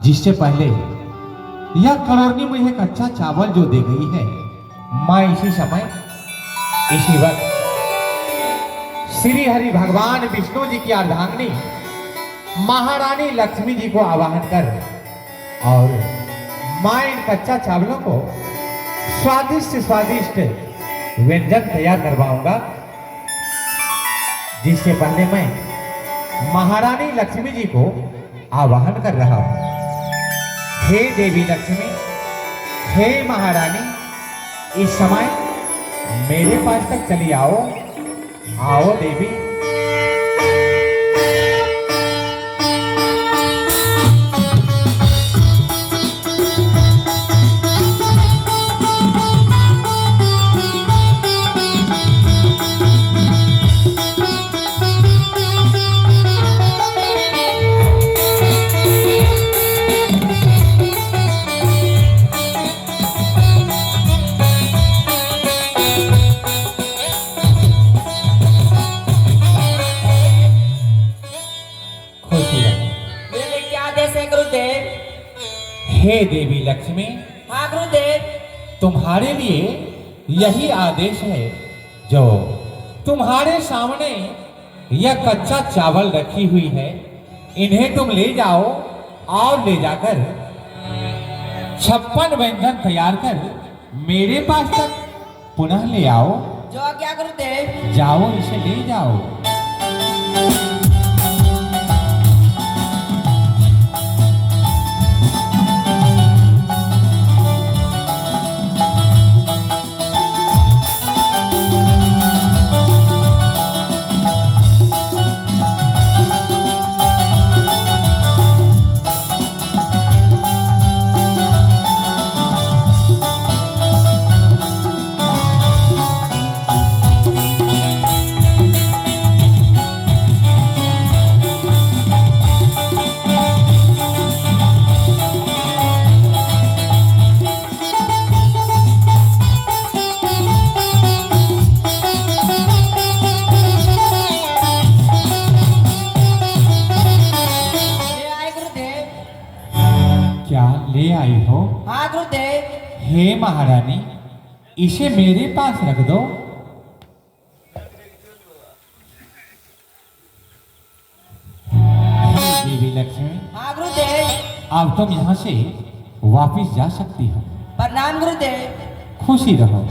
जिससे पहले यह कलोनी मुझे कच्चा चावल जो दे गई है, माँ इसी समय इसी वक्त श्री हरि भगवान विष्णु जी की अर्धांगिनी महारानी लक्ष्मी जी को आवाहन कर और माँ इन कच्चा चावलों को स्वादिष्ट स्वादिष्ट व्यंजन तैयार करवाऊंगा। जिससे पहले मैं महारानी लक्ष्मी जी को आवाहन कर रहा हूं। हे देवी लक्ष्मी, हे महारानी, इस समय मेरे पास तक चली आओ। आओ देवी। हे देवी लक्ष्मी, हाँ गुरुदेव। तुम्हारे लिए यही आदेश है जो तुम्हारे सामने यह कच्चा चावल रखी हुई है। इन्हें तुम ले जाओ और ले जाकर 56 व्यंजन तैयार कर मेरे पास तक पुनः ले आओ। जो आज्ञा गुरुदेव। जाओ, इसे ले जाओ। ले आई हो? हाँ गुरुदेव। हे महारानी, इसे मेरे पास रख दो। देवी लक्ष्मी। हाँ गुरुदेव। अब तुम यहाँ से वापिस जा सकती हो। प्रणाम गुरुदेव। खुशी रहो।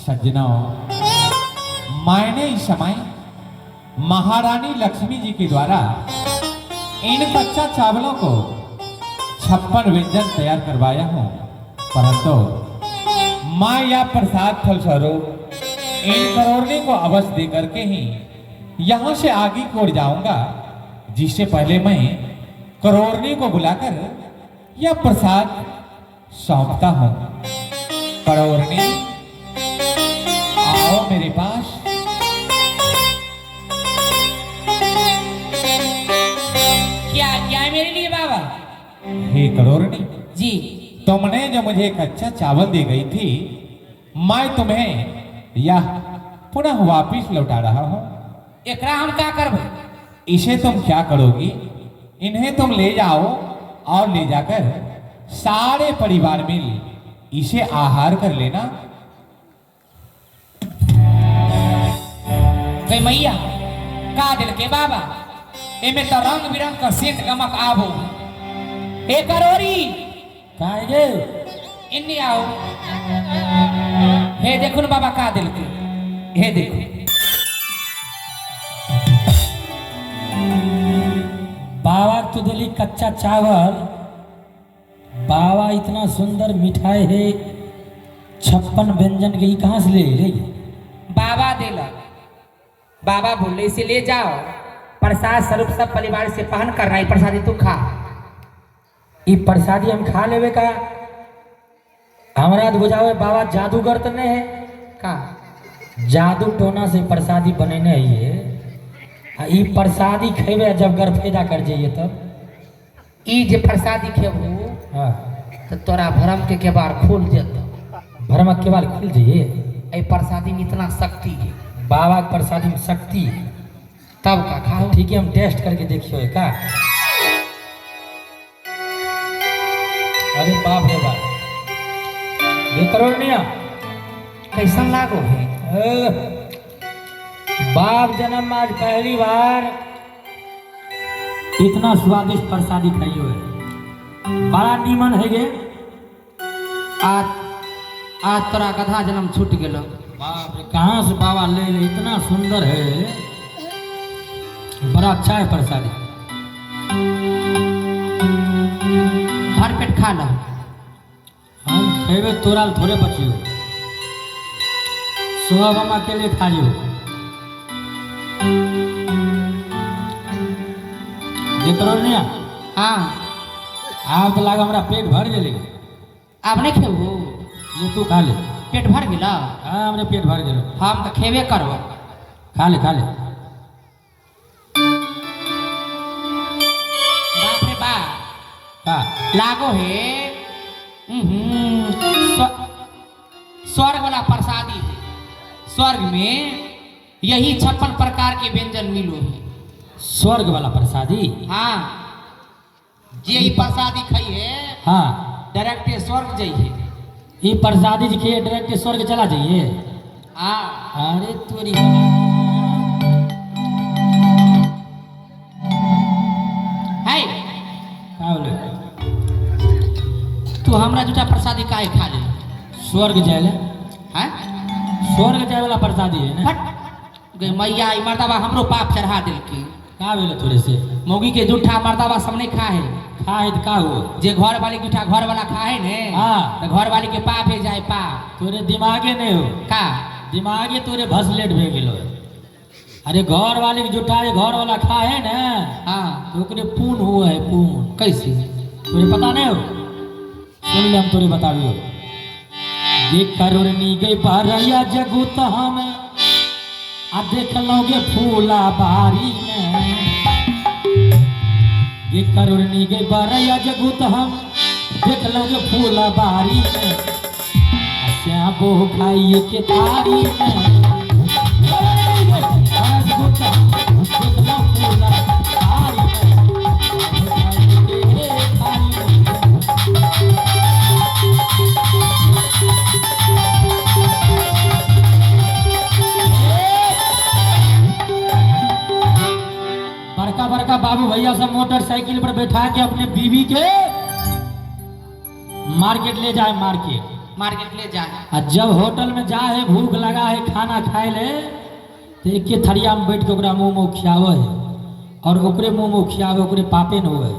सज्जनों, मैंने इस समय महारानी लक्ष्मी जी के द्वारा इन कच्चा चावलों को 56 व्यंजन तैयार करवाया हूं, परंतु मैं यह प्रसाद फलस्वरूप इन करोड़नी को अवश्य दे करके ही यहां से आगे की ओर जाऊंगा। जिससे पहले मैं करोड़नी को बुलाकर यह प्रसाद सौंपता हूं। करोड़नी, आओ मेरे पास। क्या मेरे लिए बाबा? हे करोड़नी जी, तुमने जो मुझे कच्चा चावल दे गई थी, मैं तुम्हें यह पुनः वापिस लौटा रहा हूं। एकरा हम क्या करब? इसे तुम क्या करोगी? इन्हें तुम ले जाओ और ले जाकर सारे परिवार मिल इसे आहार कर लेना। कई मैया का दिल के बाबा, एमे तो रंग बिरंग का सेंट गमक आबो। ए करोरी काहे इन्नी आओ। हे देखो न बाबा का दिल के, हे देखो। बाबा तो दिली कच्चा चावल। बाबा इतना सुंदर मिठाई है, 56 व्यंजन के कहाँ से ले? बाबा दिला, बाबा बोले इसे ले जाओ, प्रसाद स्वरूप सब परिवार से पहन कर रहा है। प्रसादी तू खा। ये प्रसादी हम खा लेवे का? हमारा बुझावे बाबा जादूगर तो नहीं है का? जादू टोना से प्रसादी बनेने है ये प्रसादी खेबे जब घर फायदा कर जाइए तब। ई जे प्रसादी खेबू हाँ, तो तोरा भरम के केबार खोल देता। भरम के केबार खुल जाइए। ए प्रसादी में इतना शक्ति है। बाबा के प्रसादी में शक्ति है। तब का खाओ। ठीक है, हम टेस्ट करके देखियो है का। अरे बाप रे बाप, ये करो नहीं। कैसन लागो है? बाप जन्म आज पहली बार इतना स्वादिष्ट प्रसादी खाइयो है, बड़ा नीमन है गे। आज तोरा गधा जन्म छूट गेलो। बाप रे, कहाँ से बाबा ले ले, इतना सुंदर है, बड़ा अच्छा है प्रसादी। भर पेट खा लो। हम खेबे तोरा थोड़े बचियो, सब हम अकेले खा लियो। ये करो नहीं। हाँ आप तो लाग हमारा पेट भर गेले। आप नहीं खेबो? ये तू खा ले। पेट भर गेला? हाँ, हमरे पेट भर गेलो। हम तो खेबे करबो। खा ले खा ले। बाप रे बाप, का लागो है स्वर्ग वाला प्रसादी। स्वर्ग में यही 56 प्रकार के व्यंजन मिलो है। स्वर्ग वाला प्रसादी? हाँ, जे ही प्रसादी खाइए हाँ, डायरेक्ट स्वर्ग जाइए। ये प्रसादी जी के डायरेक्ट स्वर्ग चला जाइए। हाँ, अरे तोरी है का बोले? तू हमरा जूठा प्रसादी काहे खा ले? स्वर्ग जाए, हैं? स्वर्ग जाए वाला प्रसादी है ना। फट गई मैया, ई मर्दबा हमरो पाप चढ़ा दिल की। का बोले थोड़े से? मौगी के जूठा मर्दबा सब नहीं खा है। खा है तो का हुआ? जे घर वाली जूठा घर वाला खा है ने, हाँ। तो घर वाली के पाप है जाए पाप। तोरे दिमागे नहीं हो का दिमागे तोरे भसलेट भे गेलो। अरे घर वाले के जुटा घर वाला खा है ना, हाँ, तो ओकरे पून हुआ है, पून। कैसे? तोरे पता नहीं हो? सुन ले, हम तोरे बताबियो। देख करोरनी गई पारैया जगुत हम आ देख लोगे फूला बारी में। देख करोरनी गई पारैया जगुत हम देख लोगे फूला बारी में। श्याबो खाइए के थारी में। बड़का बड़का बाबू भैया सब मोटरसाइकिल पर बैठा के अपने बीवी के मार्केट ले जाए। मार्केट ले जाए। और जब होटल में जा है, भूख लगा है, खाना खाए ले, तो एक के थरिया में बैठ के ओकरा मुँह खियावे है, और ओकरे मुँह खियावे, ओकरे पापे न हुए।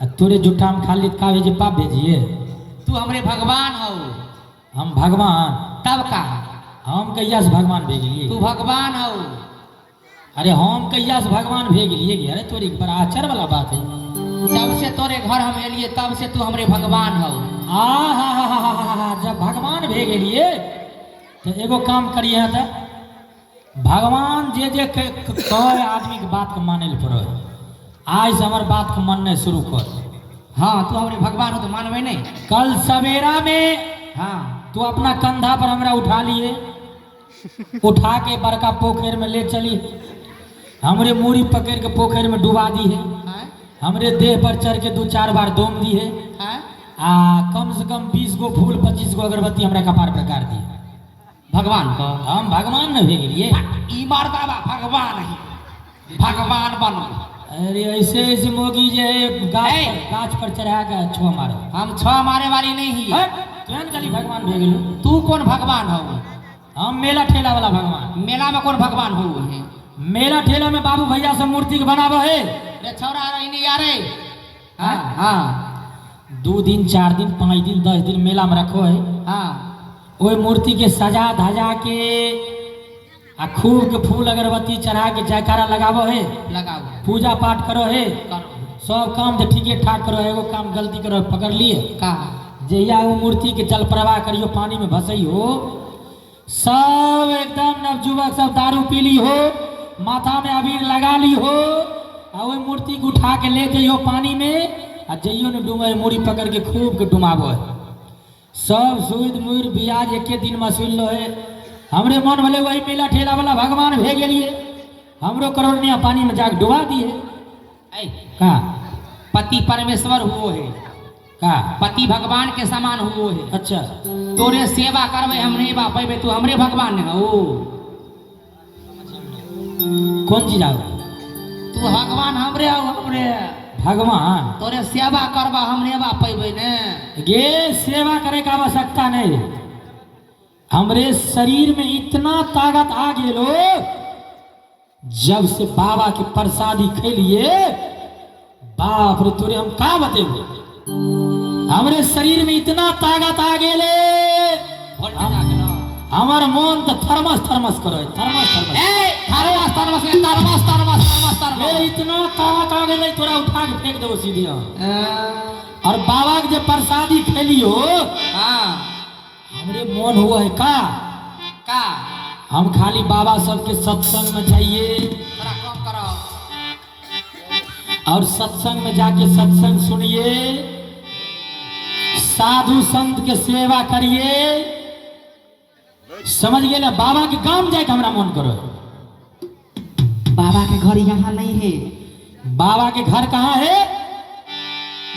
और तोरे जुट्ठा में खा ली का भेजे, पाप भेजिए। तू हमरे भगवान हो। हम भगवान? तब का हम कहिया से भगवान भेज लिए? तू भगवान हो। अरे हम कहिया से भगवान भेज लिए? अरे तोरी बड़ा आश्चर्य वाला बात है। जब से तोरे घर हम एलिए तब से तू हमरे भगवान हो। जब भगवान भेज लिए तो एगो काम करिए तो भगवान जे जे कहे आदमी के बात के माने ले पड़ो। आज से हमारे बात के मानने शुरू कर। हाँ, तू हमरे भगवान हो तो मानवे नहीं। कल सवेरा में हाँ, तू अपना कंधा पर हमरा उठा लिए, उठा के बड़का पोखर में ले चली, हमरे मूड़ी पकड़ के पोखर में डुबा दी है। हमरे देह पर चढ़ के 2-4 बार दोम दी है। कम से कम 20 गो फूल 25 गो अगरबत्ती हमरा कपार पर काट दी। भगवान को हम भगवान न भेज लिए। ई मर्दबा भगवान ही भगवान बनो। अरे ऐसे ऐसे मोगी जे गाछ पर चढ़ा के छुआ मारो। हम छुआ मारे वाली नहीं ही। तुरंत खाली भगवान भेज लो। तू कौन भगवान हो? हम मेला ठेला वाला भगवान। मेला में कौन भगवान हो? मेला ठेला में बाबू भैया सब मूर्ति के बनाबो है। रे छौरा रही नहीं यारे। हाँ, 2 दिन 4 दिन 5 दिन 10 दिन मेला में रखो है। हाँ, ओई मूर्ति के सजा धजा के आ खूब के फूल अगरबत्ती चढ़ा के जयकारा लगाबो है। लगाओ, पूजा पाठ करो है। करो। सब काम तो ठीके ठाक करो। एगो काम गलती करो, पकड़ लिए का जहिया वो मूर्ति के जल प्रवाह करियो, पानी में भसई हो, सब एकदम नवजुवक सब दारू पी ली हो, माथा में अबीर लगा ली हो, और वो मूर्ति को उठा के ले जाइयो पानी में, और जइयो ने डूबे, मूड़ी पकड़ के खूब के डुमाबो है। सब सूद मुर ब्याज एक दिन में सुन लो है। हमरे मन भले वही मेला ठेला वाला भगवान भे गेलिए हमरो करोड़निया पानी में जाके डुबा दिए ऐ, का पति परमेश्वर हुओ है, का पति भगवान के समान हुओ है। अच्छा तोरे सेवा करवे हमरे बा पैबे तू हमरे भगवान है ओ। कौन चीज आओ तू भगवान हमरे आओ हमरे। भगवान तोरे सेवा करवा हमरे बा पैबे ने। ये सेवा करे का आवश्यकता नहीं हमरे शरीर में इतना ताकत आ गेलो जब से बाबा की प्रसादी खेलिए बाप रे तोरे हम का बतेबे हमरे शरीर में इतना ताकत आ गेले हमार मन तो थर्मस थर्मस करो थर्मस थर्मस ए थर्मस थर्मस थर्मस थर्मस थर्मस थर्मस इतना ताकत आ गेले तोरा उठा के फेंक देबो सीधे और बाबा के जब प्रसादी खेलियो हां हमरे मन हुआ है का हम खाली बाबा सबके सत्संग में जाइए थोड़ा कम करो और सत्संग में जाके सत्संग सुनिए साधु संत के सेवा करिए समझ गए ना बाबा के काम जाए हमरा मन करो बाबा के घर यहाँ नहीं है। बाबा के घर कहाँ है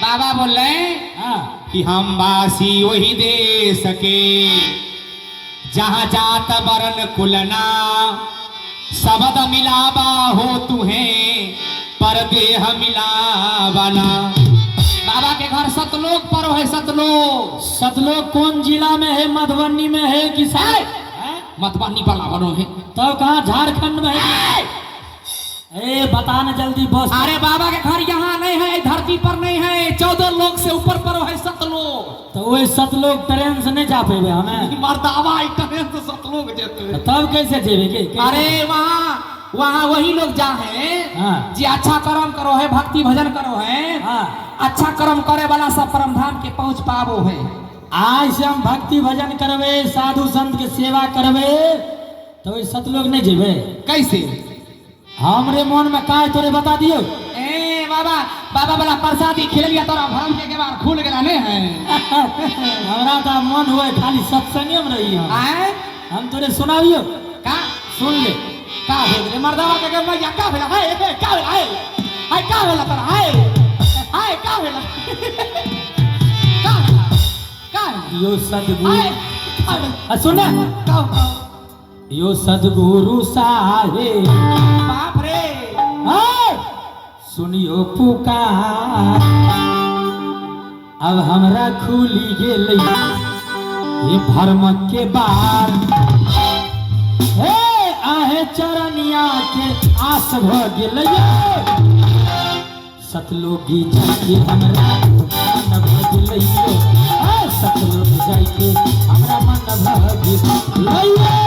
बाबा बोल रहे हैं हाँ कि हम वासी वही देश के जहाँ जात वरण कुलना शब्द मिलावा हो तुम्हें पर देह मिलावाना। बाबा के घर सतलोक पर है सतलोक। सतलोक कौन जिला में है मधुबनी में है कि मतबनी वाला बनो है तब कहाँ झारखंड में है ए बता ना जल्दी बस अरे बाबा के घर यहाँ नहीं है धरती पर नहीं है 14 लोग से ऊपर पर है सतलोक। तो वही सतलोक ट्रेन से नहीं जा पेबे हमें मर्दावा ट्रेन से सतलोक जेते तब कैसे जेबे के अरे वहाँ वही लोग जा है हाँ। जी अच्छा कर्म करो है भक्ति भजन करो है हाँ। अच्छा कर्म करे वाला सब परम धाम के पहुँच पावो है। आज से हम भक्ति भजन करवे साधु संत के सेवा करवे तो वही सतलोक नहीं जेबे कैसे हमरे मन में का है तोरे बता दियो ए बाबा बाबा वाला प्रसादी खिल लिया तोरा भरम के बाद खुल गया नहीं है। हमरा तो मन हुए खाली सत्संगे में रही आए हम तोरे सुनावियो का सुन ले का भेल रे मर्दावा के घर या का भेला है का भेला है का भेला तोरा है का भेला का यो सदगुरु सुन का यो सदगुरु साहेब बाप रे सुनियो पुकार अब हमरा खुली गेल ये भरम के बार हे आहे चरनिया के आस भ गेल सतलोकी जाके हमरा मन भ गेल सतलोक जाके हमरा मन भ गेल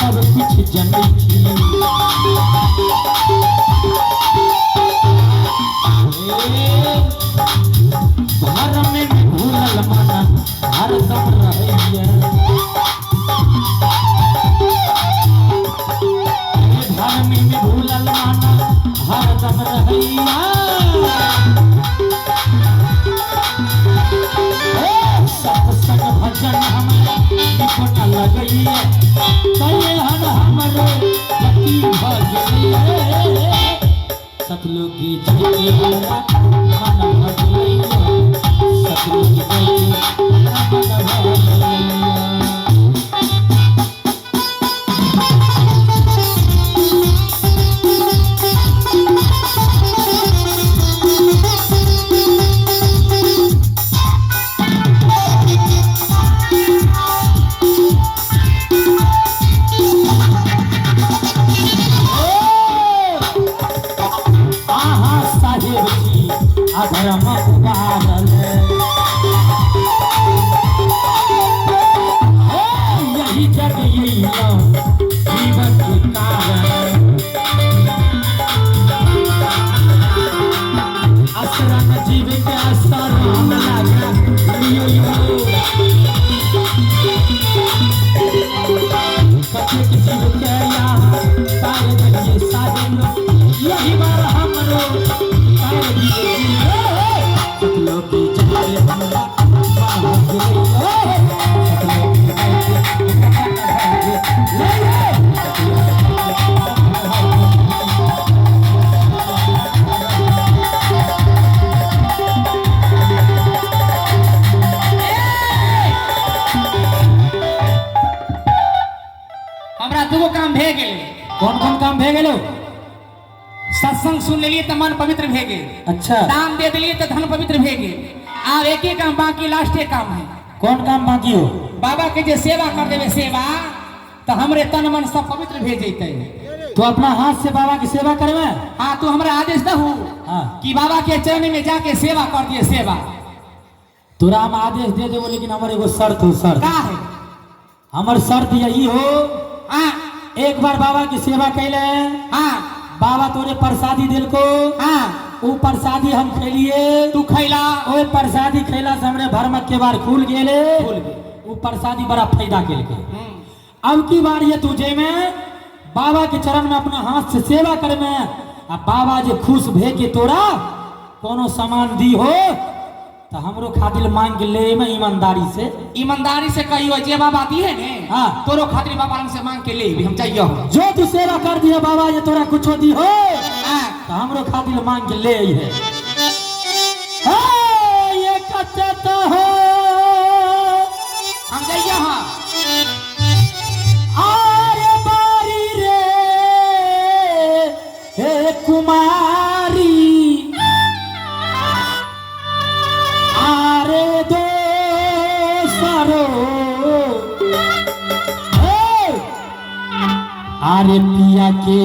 सब कुछ जनै छी घर में भूलल मन हरदम रहैया घर में भूलल मन हरदम रहैया सत्संग भजन हमरा निपट लगैया हमरो गति भ गेलै सतलोकी जाके हमरा मन भ गेलै सतलोकी जाके हमरा मन भ गेलै हमरा दूगो काम भे गेल। कौन कौन काम भे गेलो? सत्संग सुन लेलिए तो मन पवित्र भे गेल, अच्छा दान दे दिलिए तो धन पवित्र भे गेल। अब एक ही काम बाकी, लास्ट काम है। कौन काम बाकी हो? बाबा के जे सेवा कर देवे सेवा, तो हमरे तन मन सब पवित्र भे जैते। तो अपना हाथ से बाबा की सेवा करवे। हाँ, तू हमरा आदेश दहू हाँ कि बाबा के चरण में जाके सेवा कर दिए सेवा। तोरा हम आदेश दे देबो, लेकिन हमर एगो शर्त हो। शर्त का है? हमर शर्त यही हो, हाँ एक बार बाबा की सेवा कैले, हाँ बाबा तोरे प्रसादी दिल को, हाँ, वो प्रसादी हम खेलिए, तू खैला, ओए प्रसादी खैला से हमरे भरमक के बार खुल गेले, वो प्रसादी बड़ा फायदा केल के। अब की बार ये तुझे में बाबा के चरण में अपना हाथ से सेवा कर में, अब बाबा जे खुश भे के तोरा कोनो सामान दी हो तो हमरो खातिर मांग के ले में ईमानदारी से कहियो जे बाबा दी है ने, हाँ तोरो खातिर बाबा से मांग के ले भी हम चाहिए। जो तू सेवा कर दिया बाबा ये तोरा कुछो दी हो हाँ, तो हमरो खातिर मांग के ले है। ये कच्चा तो हो हम जाइए। हाँ आरे बारी रे हे कुमारी, आरे दो सरो, आरे पिया के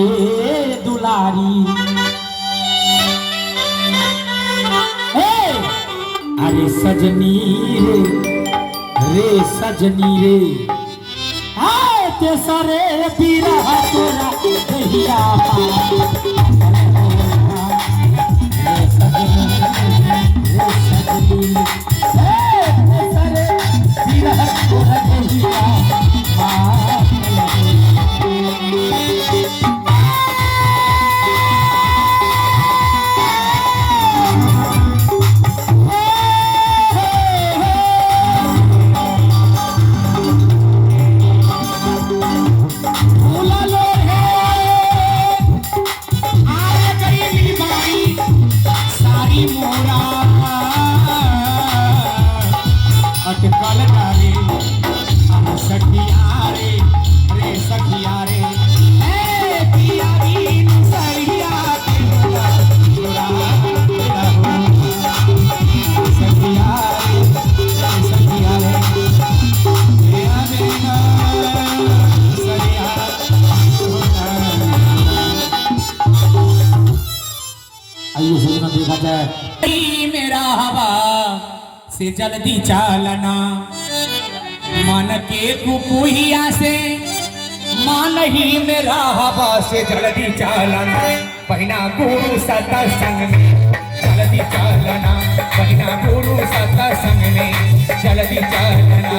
दुलारी, अरे सजनी रे सजनी रे, हाय तेसरे बिरह तोरा दहिया रे सजनी रे सजनी, तेसरे बिरह तोरा दहिया अटकल रे सखिया रे सखिया रे, पिया बीन सरिया के चुरा सखिया रे सखिया रे, पिया बीन सरिया। आइए सजना देखा जाए। मेरा हवा से जल्दी चालना, मन के कुकुहिया से मान ही मेरा हवा से जल्दी चालना, पहिना गुरु सत्संग में जल्दी चालना, पहिना गुरु सत्संग में जल्दी चालना।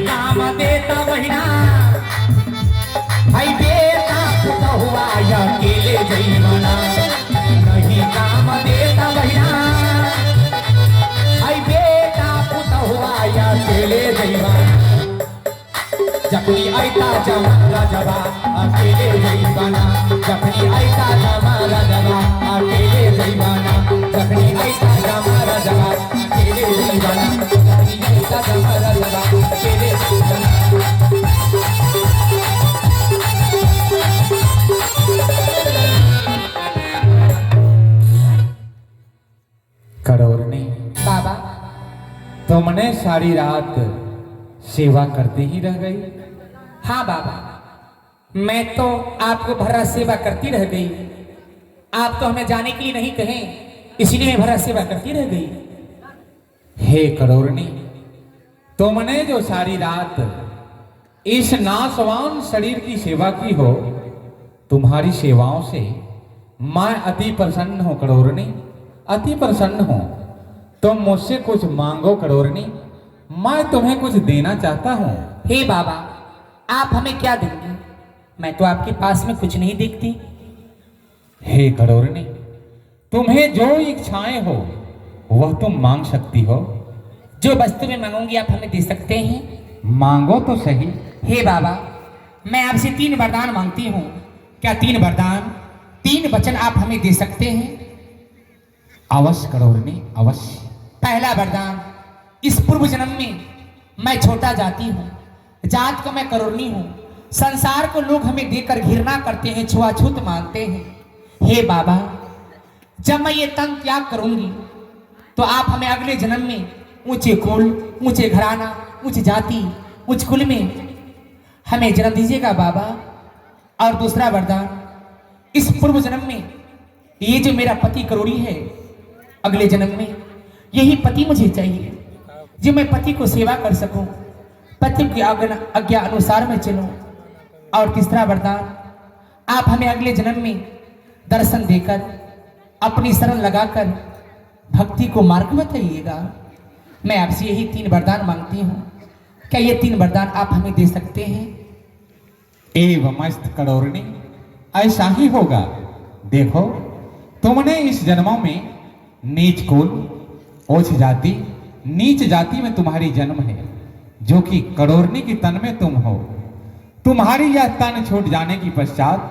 काम देता महीना भाई बेटा हुआ या अकेले जईमाना, नहीं काम देता महीना भाई बेटा हुआ या अकेले जईमाना, जखनी आईता जमा जबा अकेले जईमाना, जखनी आईता जमा जबा अकेले जईमाना, जखनी आईता जमा जबा अकेले जईमाना, जखनी आईता जमा जबा अकेले जईमाना। करोरनी बाबा तुमने सारी रात सेवा करते ही रह गई। हाँ बाबा, मैं तो आपको भरा सेवा करती रह गई। आप तो हमें जाने के लिए नहीं कहे, इसलिए मैं भरा सेवा करती रह गई। हे करोरनी, तुमने जो सारी रात इस नासवान शरीर की सेवा की हो। तुम्हारी सेवाओं से मैं अति प्रसन्न हूं करोरनी, अति प्रसन्न हूं। तुम मुझसे कुछ मांगो करोरनी, मैं तुम्हें कुछ देना चाहता हूं। हे बाबा, आप हमें क्या देंगे? मैं तो आपके पास में कुछ नहीं देखती। हे करोरनी, तुम्हें जो इच्छाएं हो वह तुम मांग सकती हो। जो वस्तु में मांगूंगी आप हमें दे सकते हैं? मांगो तो सही। हे बाबा, मैं आपसे 3 वरदान मांगती हूँ। क्या 3 वरदान, 3 वचन आप हमें दे सकते हैं? अवश्य करोरनी, अवश्य। पहला वरदान, इस पूर्व जन्म में मैं छोटा जाति हूँ, जात का मैं करोरनी हूँ। संसार को लोग हमें देखकर घृणा करते हैं, छुआछूत मानते हैं। हे बाबा, जब मैं ये तन त्याग करूंगी तो आप हमें अगले जन्म में ऊंचे कुल, ऊंचे घराना, उच्च जाति, उच्च कुल में हमें जन्म दीजिएगा बाबा। और दूसरा वरदान, इस पूर्व जन्म में ये जो मेरा पति करोड़ी है, अगले जन्म में यही पति मुझे चाहिए, जो मैं पति को सेवा कर सकूं, पति की आज्ञा अनुसार मैं चलूं। और तीसरा वरदान, आप हमें अगले जन्म में दर्शन देकर, अपनी शरण लगाकर भक्ति को मार्ग बताइएगा। मैं आपसे यही 3 वरदान मांगती हूँ। क्या ये 3 वरदान आप हमें दे सकते हैं? एवं मस्त करोरनी, ऐसा ही होगा। देखो, तुमने इस जन्मों में नीच कुल, उच्च जाति, नीच जाति में तुम्हारी जन्म है, जो कि करोरनी की तन में तुम हो। तुम्हारी यह तन छूट जाने की पश्चात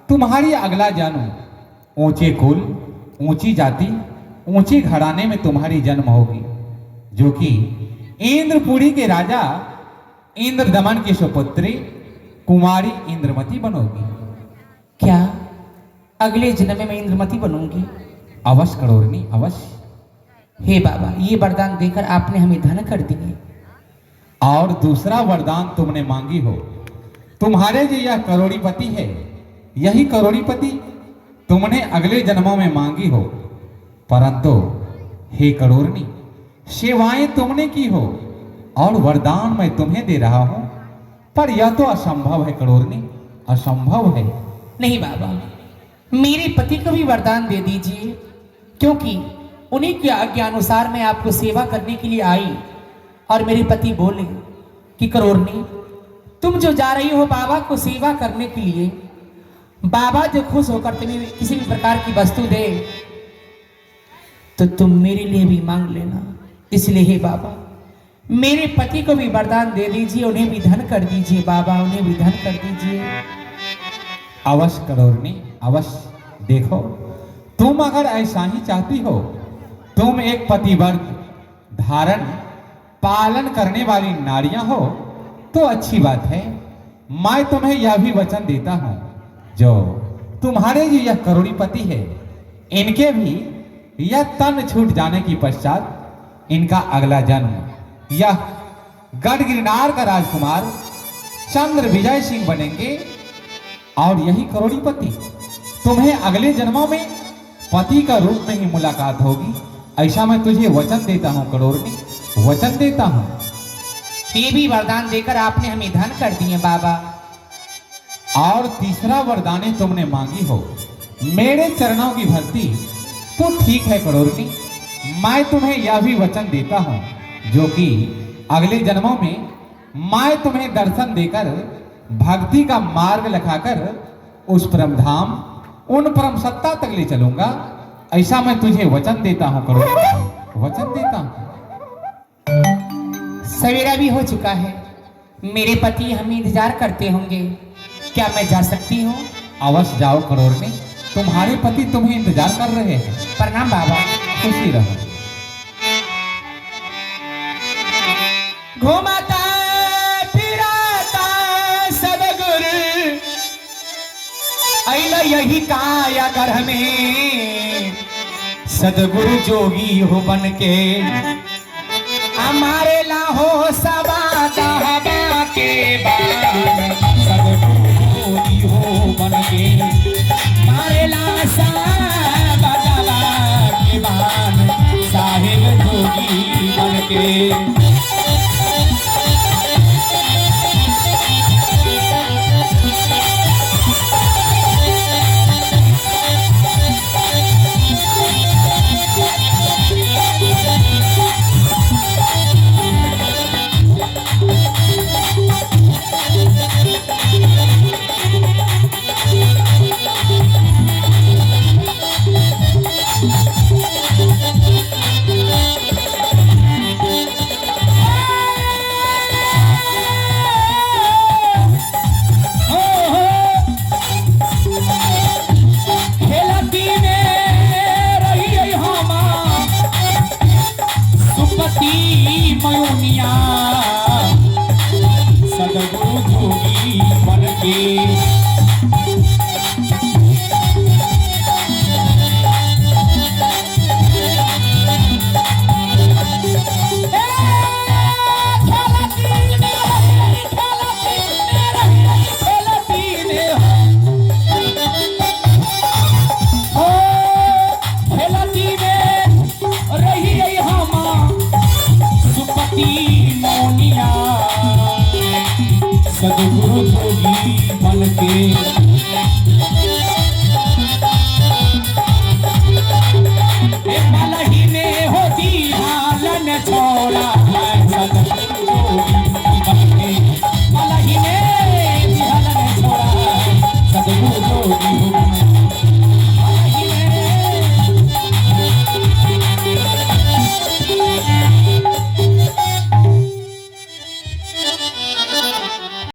तुम्हारी अगला जन्म ऊंचे कुल, ऊंची जाति, ऊंचे घराने में तुम्हारी जन्म होगी, जो कि इंद्रपुरी के राजा इंद्रदमन की सुपुत्री कुमारी इंद्रमती बनोगी। क्या अगले जन्म में मैं इंद्रमती बनूंगी? अवश्य करोरनी, अवश्य। हे बाबा, ये वरदान देकर आपने हमें धन कर दिए। और दूसरा वरदान तुमने मांगी हो। तुम्हारे जो यह करोड़ीपति है, यही करोड़ीपति तुमने अगले जन्मों में मांगी हो। परंतु हे करोरनी, सेवाएं तुमने की हो और वरदान मैं तुम्हें दे रहा हूं, पर यह तो असंभव है करोरनी, असंभव है। नहीं बाबा, मेरे पति को भी वरदान दे दीजिए, क्योंकि उन्हीं की आज्ञा अनुसार मैं आपको सेवा करने के लिए आई। और मेरे पति बोले कि करोरनी, तुम जो जा रही हो बाबा को सेवा करने के लिए, बाबा जो खुश होकर तुम्हें किसी भी प्रकार की वस्तु दे तो तुम मेरे लिए भी मांग लेना। इसलिए हे बाबा, मेरे पति को भी वरदान दे दीजिए, उन्हें भी धन कर दीजिए बाबा, उन्हें भी धन कर दीजिए। अवश्य करोरनी, अवश्य। देखो, तुम अगर ऐसा ही चाहती हो, तुम एक पतिव्रत धारण पालन करने वाली नारियां हो, तो अच्छी बात है। मैं तुम्हें यह भी वचन देता हूं, जो तुम्हारे जो यह करोड़ीपति है, इनके भी यह तन छूट जाने की पश्चात इनका अगला जन्म यह गढ़ गिरनार का राजकुमार चंद्र विजय सिंह बनेंगे। और यही करोड़ीपति तुम्हें अगले जन्मों में पति का रूप में ही मुलाकात होगी। ऐसा मैं तुझे वचन देता हूं करोड़नी, वचन देता हूं। ये भी वरदान देकर आपने हमें धन कर दिए बाबा। और तीसरा वरदान तुमने मांगी हो, मेरे चरणों की भक्ति, तो ठीक है करोड़नी, मैं तुम्हें यह भी वचन देता हूं, जो कि अगले जन्मों में मैं तुम्हें दर्शन देकर भक्ति का मार्ग लखाकर उस परम धाम, उन परम सत्ता तक ले चलूंगा। ऐसा मैं तुझे वचन देता हूं करोड़नी, वचन देता हूं। सवेरा भी हो चुका है, मेरे पति हमें इंतजार करते होंगे। क्या मैं जा सकती हूँ? अवश्य जाओ करोड़नी, तुम्हारे पति तुम्हें इंतजार कर रहे हैं। प्रणाम बाबा। खुशी रहो। घूमता फिरता सदगुरु अइला यही काया घर में, सदगुरु जोगी हो बन के हमारे लाहो सबा दहबा के बाद, सदगुरु जोगी हो बन के हमारे ला सबा दहबा के बाद, साहिब जोगी बन के। जोगी बन के। सदगुरु जोगी बन के मलही ने होती हालन छोड़ा